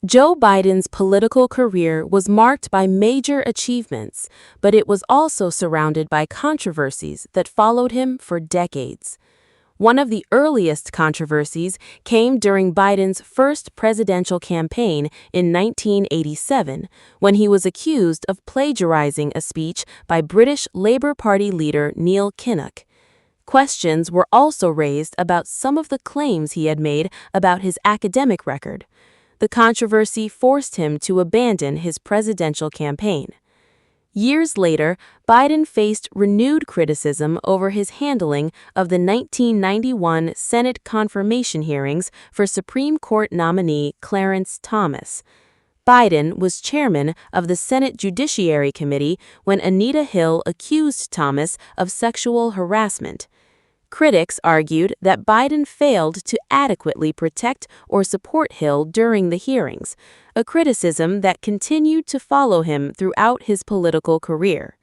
Joe Biden's political career was marked by major achievements, but it was also surrounded by controversies that followed him for decades. One of the earliest controversies came during Biden's first presidential campaign in 1987, when he was accused of plagiarizing a speech by British Labour Party leader Neil Kinnock. Questions were also raised about some of the claims he had made about his academic record. The controversy forced him to abandon his presidential campaign. Years later, Biden faced renewed criticism over his handling of the 1991 Senate confirmation hearings for Supreme Court nominee Clarence Thomas. Biden was chairman of the Senate Judiciary Committee when Anita Hill accused Thomas of sexual harassment. Critics argued that Biden failed to adequately protect or support Hill during the hearings, a criticism that continued to follow him throughout his political career.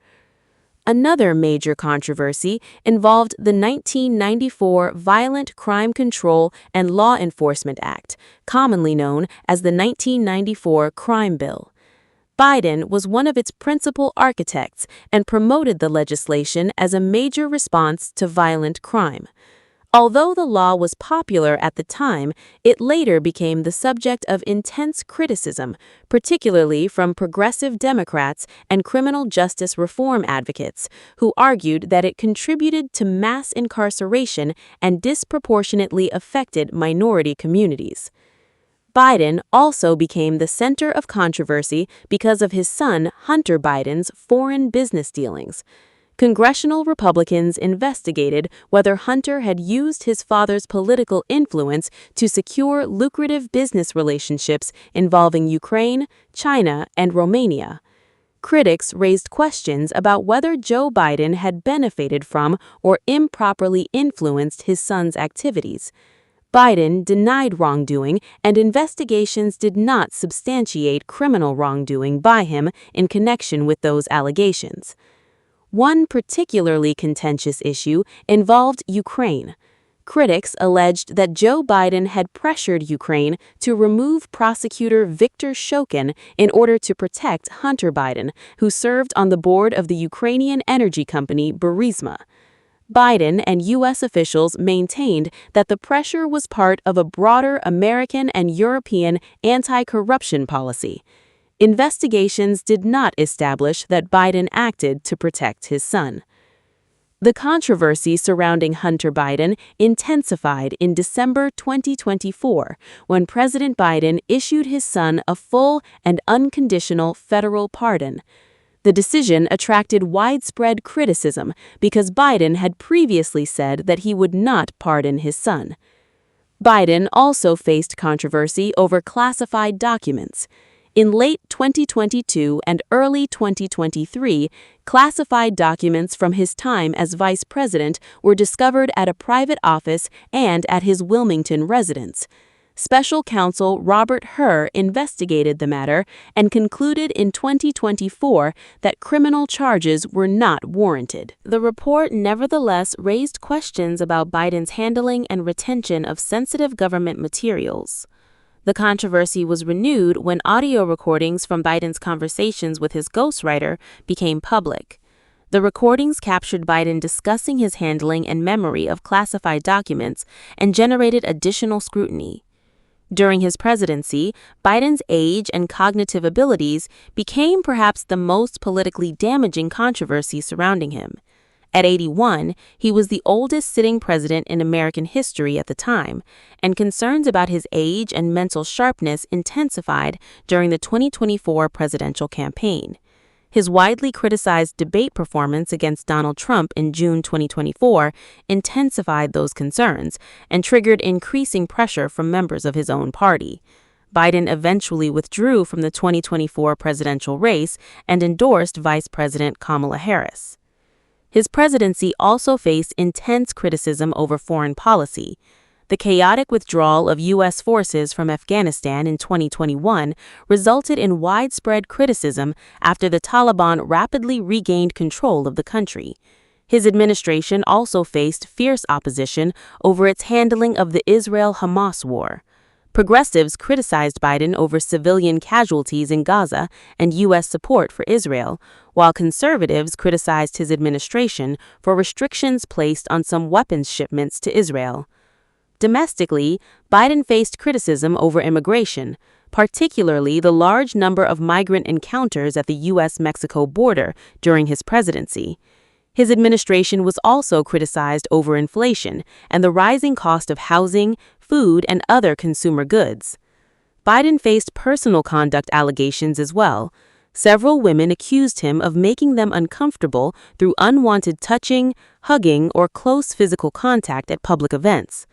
Another major controversy involved the 1994 Violent Crime Control and Law Enforcement Act, commonly known as the 1994 Crime Bill. Biden was one of its principal architects and promoted the legislation as a major response to violent crime. Although the law was popular at the time, it later became the subject of intense criticism, particularly from progressive Democrats and criminal justice reform advocates, who argued that it contributed to mass incarceration and disproportionately affected minority communities. Biden also became the center of controversy because of his son Hunter Biden's foreign business dealings. Congressional Republicans investigated whether Hunter had used his father's political influence to secure lucrative business relationships involving Ukraine, China, and Romania. Critics raised questions about whether Joe Biden had benefited from or improperly influenced his son's activities. Biden denied wrongdoing, and investigations did not substantiate criminal wrongdoing by him in connection with those allegations. One particularly contentious issue involved Ukraine. Critics alleged that Joe Biden had pressured Ukraine to remove prosecutor Viktor Shokin in order to protect Hunter Biden, who served on the board of the Ukrainian energy company Burisma. Biden and U.S. officials maintained that the pressure was part of a broader American and European anti-corruption policy. Investigations did not establish that Biden acted to protect his son. The controversy surrounding Hunter Biden intensified in December 2024 when President Biden issued his son a full and unconditional federal pardon. The decision attracted widespread criticism because Biden had previously said that he would not pardon his son. Biden also faced controversy over classified documents. In late 2022 and early 2023, classified documents from his time as vice president were discovered at a private office and at his Wilmington residence. Special counsel Robert Hur investigated the matter and concluded in 2024 that criminal charges were not warranted. The report nevertheless raised questions about Biden's handling and retention of sensitive government materials. The controversy was renewed when audio recordings from Biden's conversations with his ghostwriter became public. The recordings captured Biden discussing his handling and memory of classified documents and generated additional scrutiny. During his presidency, Biden's age and cognitive abilities became perhaps the most politically damaging controversy surrounding him. At 81, he was the oldest sitting president in American history at the time, and concerns about his age and mental sharpness intensified during the 2024 presidential campaign. His widely criticized debate performance against Donald Trump in June 2024 intensified those concerns and triggered increasing pressure from members of his own party. Biden eventually withdrew from the 2024 presidential race and endorsed Vice President Kamala Harris. His presidency also faced intense criticism over foreign policy. The chaotic withdrawal of U.S. forces from Afghanistan in 2021 resulted in widespread criticism after the Taliban rapidly regained control of the country. His administration also faced fierce opposition over its handling of the Israel-Hamas war. Progressives criticized Biden over civilian casualties in Gaza and U.S. support for Israel, while conservatives criticized his administration for restrictions placed on some weapons shipments to Israel. Domestically, Biden faced criticism over immigration, particularly the large number of migrant encounters at the U.S.-Mexico border during his presidency. His administration was also criticized over inflation and the rising cost of housing, food, and other consumer goods. Biden faced personal conduct allegations as well. Several women accused him of making them uncomfortable through unwanted touching, hugging, or close physical contact at public events.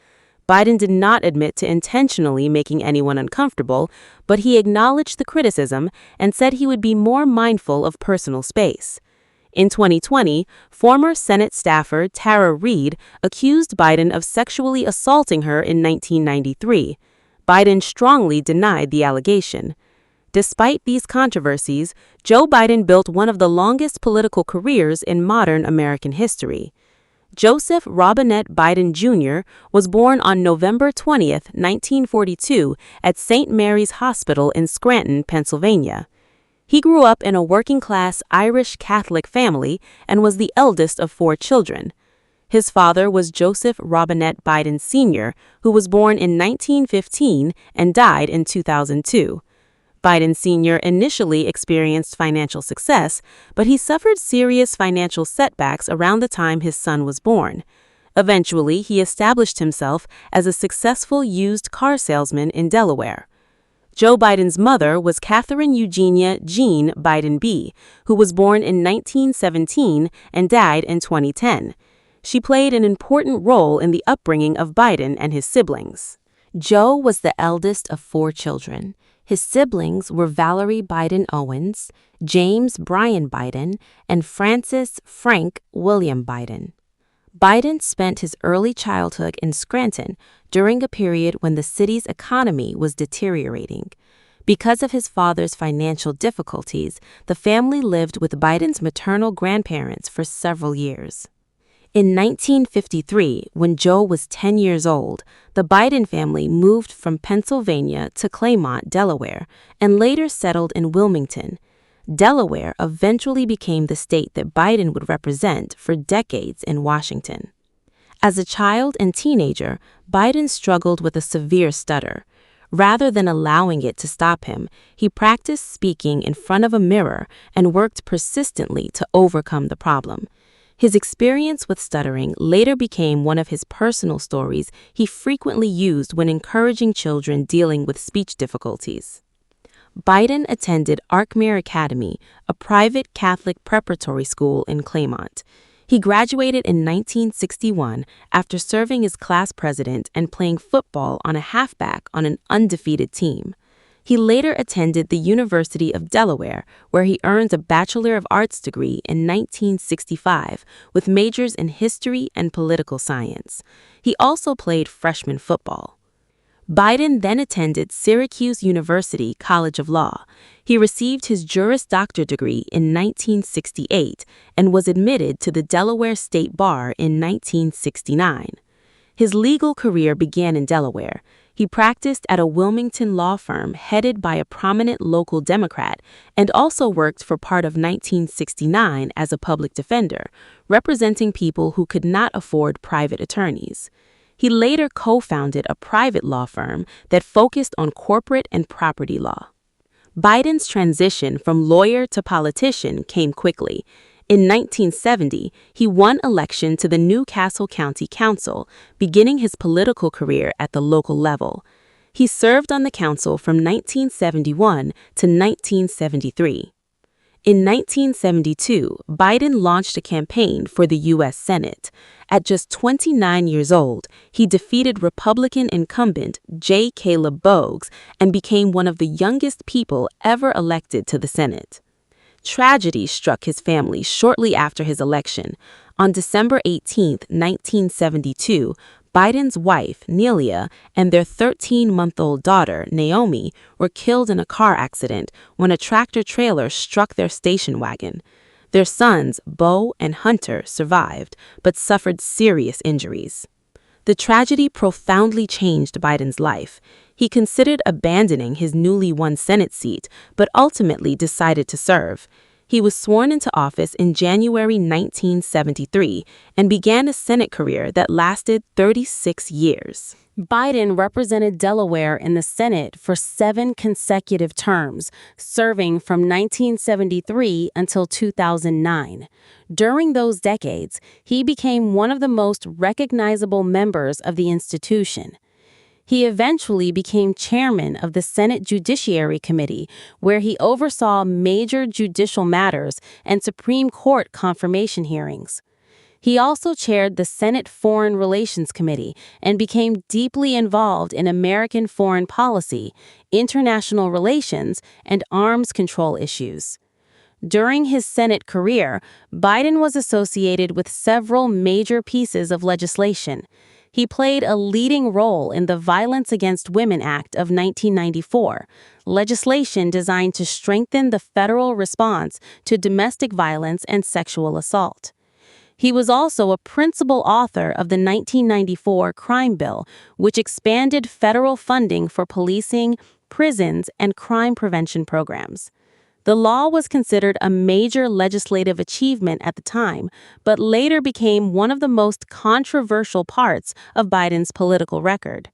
Biden did not admit to intentionally making anyone uncomfortable, but he acknowledged the criticism and said he would be more mindful of personal space. In 2020, former Senate staffer Tara Reade accused Biden of sexually assaulting her in 1993. Biden strongly denied the allegation. Despite these controversies, Joe Biden built one of the longest political careers in modern American history. Joseph Robinette Biden Jr. was born on November 20, 1942, at St. Mary's Hospital in Scranton, Pennsylvania. He grew up in a working-class Irish Catholic family and was the eldest of 4 children. His father was Joseph Robinette Biden Sr., who was born in 1915 and died in 2002. Biden Sr. initially experienced financial success, but he suffered serious financial setbacks around the time his son was born. Eventually, he established himself as a successful used car salesman in Delaware. Joe Biden's mother was Catherine Eugenia Jean Biden B., who was born in 1917 and died in 2010. She played an important role in the upbringing of Biden and his siblings. Joe was the eldest of 4 children. His siblings were Valerie Biden Owens, James Brian Biden, and Francis Frank William Biden. Biden spent his early childhood in Scranton during a period when the city's economy was deteriorating. Because of his father's financial difficulties, the family lived with Biden's maternal grandparents for several years. In 1953, when Joe was 10 years old, the Biden family moved from Pennsylvania to Claymont, Delaware, and later settled in Wilmington. Delaware eventually became the state that Biden would represent for decades in Washington. As a child and teenager, Biden struggled with a severe stutter. Rather than allowing it to stop him, he practiced speaking in front of a mirror and worked persistently to overcome the problem. His experience with stuttering later became one of his personal stories he frequently used when encouraging children dealing with speech difficulties. Biden attended Arkmere Academy, a private Catholic preparatory school in Claymont. He graduated in 1961 after serving as class president and playing football on a halfback on an undefeated team. He later attended the University of Delaware, where he earned a Bachelor of Arts degree in 1965 with majors in history and political science. He also played freshman football. Biden then attended Syracuse University College of Law. He received his Juris Doctor degree in 1968 and was admitted to the Delaware State Bar in 1969. His legal career began in Delaware. He practiced at a Wilmington law firm headed by a prominent local Democrat and also worked for part of 1969 as a public defender, representing people who could not afford private attorneys. He later co-founded a private law firm that focused on corporate and property law. Biden's transition from lawyer to politician came quickly. In 1970, he won election to the New Castle County Council, beginning his political career at the local level. He served on the council from 1971 to 1973. In 1972, Biden launched a campaign for the U.S. Senate. At just 29 years old, he defeated Republican incumbent J. Caleb Boggs and became one of the youngest people ever elected to the Senate. Tragedy struck his family shortly after his election. On December 18, 1972, Biden's wife, Nelia, and their 13-month-old daughter, Naomi, were killed in a car accident when a tractor-trailer struck their station wagon. Their sons, Bo and Hunter, survived, but suffered serious injuries. The tragedy profoundly changed Biden's life. He considered abandoning his newly won Senate seat, but ultimately decided to serve. He was sworn into office in January 1973 and began a Senate career that lasted 36 years. Biden represented Delaware in the Senate for 7 consecutive terms, serving from 1973 until 2009. During those decades, he became one of the most recognizable members of the institution. He eventually became chairman of the Senate Judiciary Committee, where he oversaw major judicial matters and Supreme Court confirmation hearings. He also chaired the Senate Foreign Relations Committee and became deeply involved in American foreign policy, international relations, and arms control issues. During his Senate career, Biden was associated with several major pieces of legislation. He played a leading role in the Violence Against Women Act of 1994, legislation designed to strengthen the federal response to domestic violence and sexual assault. He was also a principal author of the 1994 Crime Bill, which expanded federal funding for policing, prisons, and crime prevention programs. The law was considered a major legislative achievement at the time, but later became one of the most controversial parts of Biden's political record.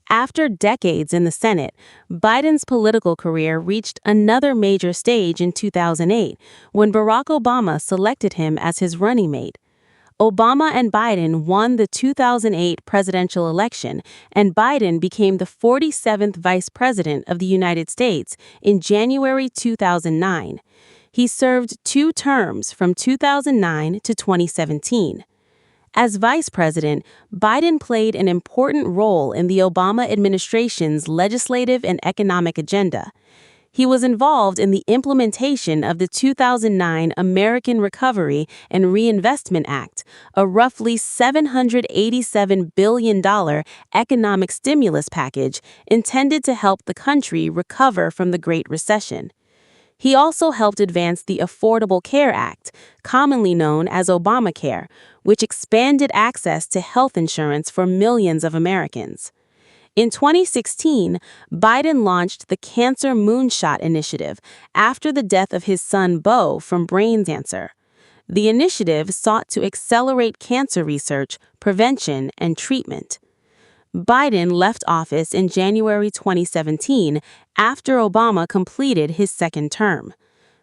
After decades in the Senate, Biden's political career reached another major stage in 2008 when Barack Obama selected him as his running mate. Obama and Biden won the 2008 presidential election, and Biden became the 47th Vice President of the United States in January 2009. He served 2 terms from 2009 to 2017. As vice president, Biden played an important role in the Obama administration's legislative and economic agenda. He was involved in the implementation of the 2009 American Recovery and Reinvestment Act, a roughly $787 billion economic stimulus package intended to help the country recover from the Great Recession. He also helped advance the Affordable Care Act, commonly known as Obamacare, which expanded access to health insurance for millions of Americans. In 2016, Biden launched the Cancer Moonshot Initiative after the death of his son Beau from brain cancer. The initiative sought to accelerate cancer research, prevention, and treatment. Biden left office in January 2017 after Obama completed his second term.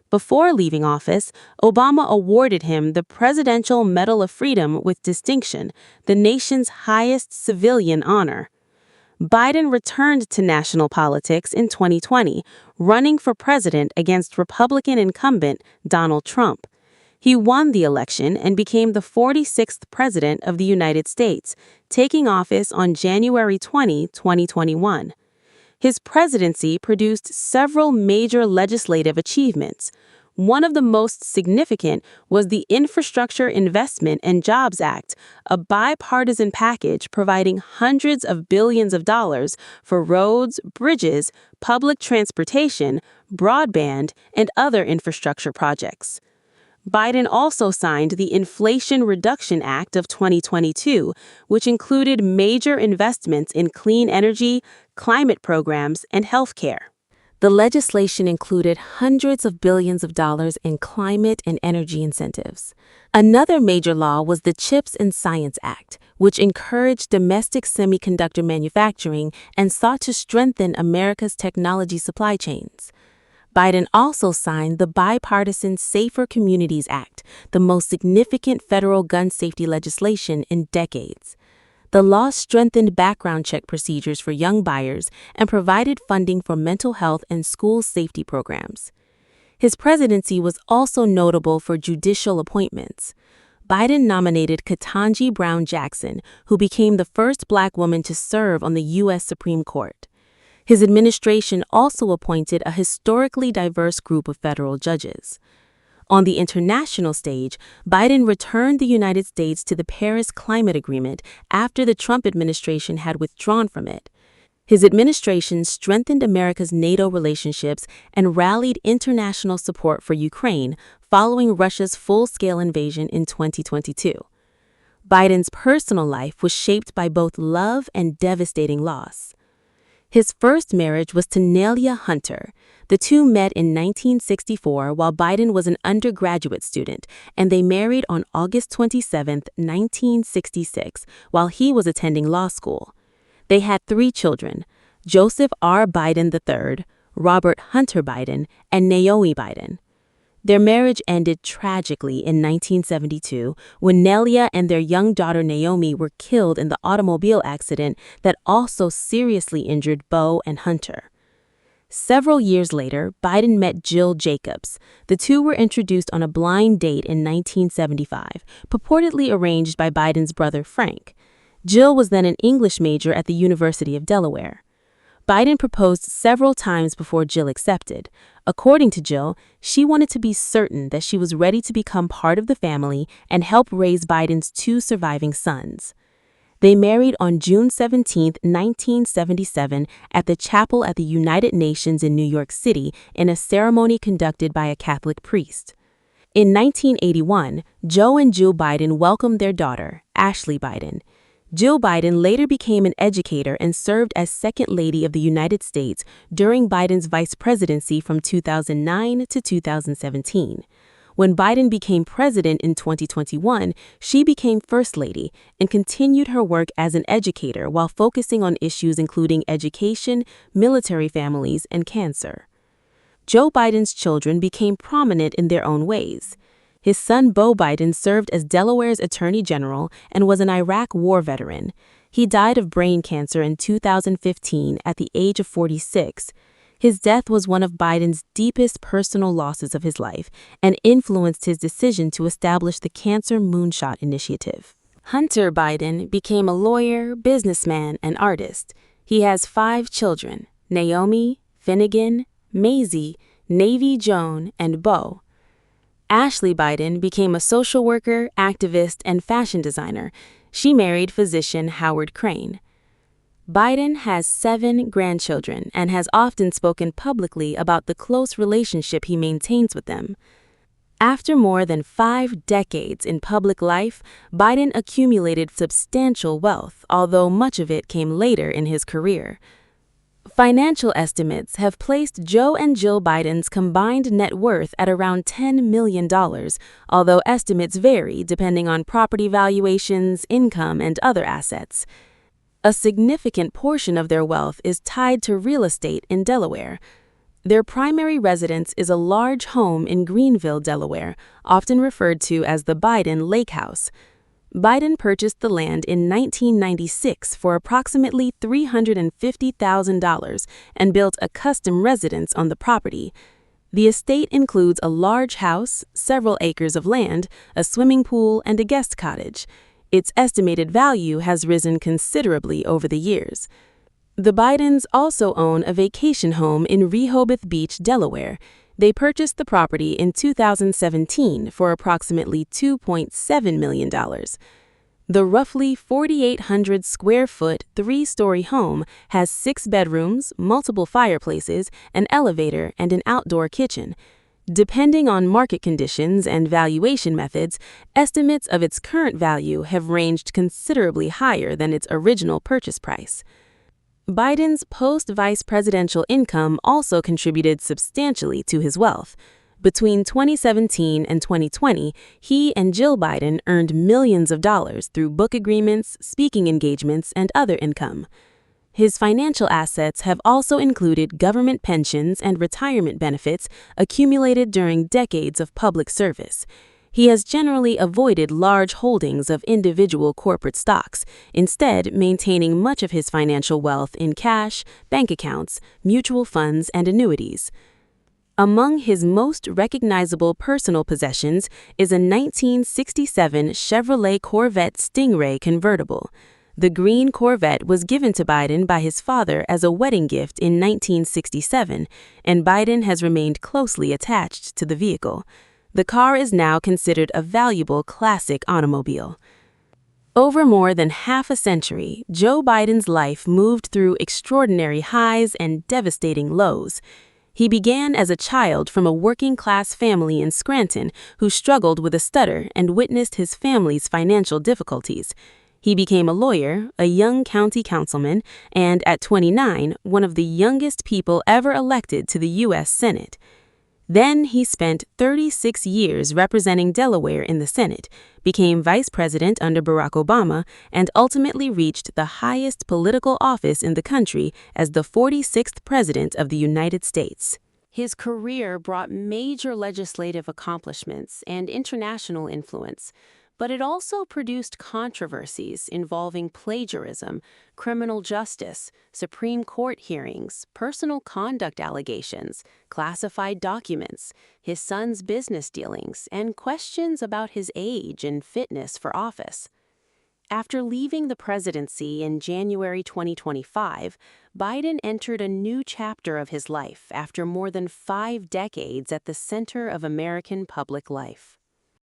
Before leaving office, Obama awarded him the Presidential Medal of Freedom with distinction, the nation's highest civilian honor. Biden returned to national politics in 2020, running for president against Republican incumbent Donald Trump. He won the election and became the 46th President of the United States, taking office on January 20, 2021. His presidency produced several major legislative achievements. One of the most significant was the Infrastructure Investment and Jobs Act, a bipartisan package providing hundreds of billions of dollars for roads, bridges, public transportation, broadband, and other infrastructure projects. Biden also signed the Inflation Reduction Act of 2022, which included major investments in clean energy, climate programs, and healthcare. The legislation included hundreds of billions of dollars in climate and energy incentives. Another major law was the CHIPS and Science Act, which encouraged domestic semiconductor manufacturing and sought to strengthen America's technology supply chains. Biden also signed the bipartisan Safer Communities Act, the most significant federal gun safety legislation in decades. The law strengthened background check procedures for young buyers and provided funding for mental health and school safety programs. His presidency was also notable for judicial appointments. Biden nominated Ketanji Brown Jackson, who became the first Black woman to serve on the U.S. Supreme Court. His administration also appointed a historically diverse group of federal judges. On the international stage, Biden returned the United States to the Paris Climate Agreement after the Trump administration had withdrawn from it. His administration strengthened America's NATO relationships and rallied international support for Ukraine following Russia's full-scale invasion in 2022. Biden's personal life was shaped by both love and devastating loss. His first marriage was to Nelia Hunter. The two met in 1964 while Biden was an undergraduate student, and they married on August 27, 1966, while he was attending law school. They had 3 children: Joseph R. Biden III, Robert Hunter Biden, and Naomi Biden. Their marriage ended tragically in 1972 when Nelia and their young daughter Naomi were killed in the automobile accident that also seriously injured Bo and Hunter. Several years later, Biden met Jill Jacobs. The two were introduced on a blind date in 1975, purportedly arranged by Biden's brother Frank. Jill was then an English major at the University of Delaware. Biden proposed several times before Jill accepted. According to Jill, she wanted to be certain that she was ready to become part of the family and help raise Biden's 2 surviving sons. They married on June 17, 1977, at the chapel at the United Nations in New York City in a ceremony conducted by a Catholic priest. In 1981, Joe and Jill Biden welcomed their daughter, Ashley Biden. Jill Biden later became an educator and served as Second Lady of the United States during Biden's vice presidency from 2009 to 2017. When Biden became president in 2021, she became First Lady and continued her work as an educator while focusing on issues including education, military families, and cancer. Joe Biden's children became prominent in their own ways. His son Bo Biden served as Delaware's Attorney General and was an Iraq War veteran. He died of brain cancer in 2015 at the age of 46. His death was one of Biden's deepest personal losses of his life and influenced his decision to establish the Cancer Moonshot Initiative. Hunter Biden became a lawyer, businessman, and artist. He has 5 children: Naomi, Finnegan, Maisie, Navy Joan, and Bo. Ashley Biden became a social worker, activist, and fashion designer. She married physician Howard Crane. Biden has 7 grandchildren and has often spoken publicly about the close relationship he maintains with them. After more than 5 decades in public life, Biden accumulated substantial wealth, although much of it came later in his career. Financial estimates have placed Joe and Jill Biden's combined net worth at around $10 million, although estimates vary depending on property valuations, income, and other assets. A significant portion of their wealth is tied to real estate in Delaware. Their primary residence is a large home in Greenville, Delaware, often referred to as the Biden Lake House. Biden purchased the land in 1996 for approximately $350,000 and built a custom residence on the property. The estate includes a large house, several acres of land, a swimming pool, and a guest cottage. Its estimated value has risen considerably over the years. The Bidens also own a vacation home in Rehoboth Beach, Delaware. They purchased the property in 2017 for approximately $2.7 million. The roughly 4,800 square foot, 3-story home has 6 bedrooms, multiple fireplaces, an elevator, and an outdoor kitchen. Depending on market conditions and valuation methods, estimates of its current value have ranged considerably higher than its original purchase price. Biden's post-vice presidential income also contributed substantially to his wealth. Between 2017 and 2020, he and Jill Biden earned millions of dollars through book agreements, speaking engagements, and other income. His financial assets have also included government pensions and retirement benefits accumulated during decades of public service. He has generally avoided large holdings of individual corporate stocks, instead maintaining much of his financial wealth in cash, bank accounts, mutual funds, and annuities. Among his most recognizable personal possessions is a 1967 Chevrolet Corvette Stingray convertible. The green Corvette was given to Biden by his father as a wedding gift in 1967, and Biden has remained closely attached to the vehicle. The car is now considered a valuable classic automobile. Over more than half a century, Joe Biden's life moved through extraordinary highs and devastating lows. He began as a child from a working-class family in Scranton who struggled with a stutter and witnessed his family's financial difficulties. He became a lawyer, a young county councilman, and at 29, one of the youngest people ever elected to the U.S. Senate. Then he spent 36 years representing Delaware in the Senate, became vice president under Barack Obama, and ultimately reached the highest political office in the country as the 46th president of the United States. His career brought major legislative accomplishments and international influence, but it also produced controversies involving plagiarism, criminal justice, Supreme Court hearings, personal conduct allegations, classified documents, his son's business dealings, and questions about his age and fitness for office. After leaving the presidency in January 2025, Biden entered a new chapter of his life after more than 5 decades at the center of American public life.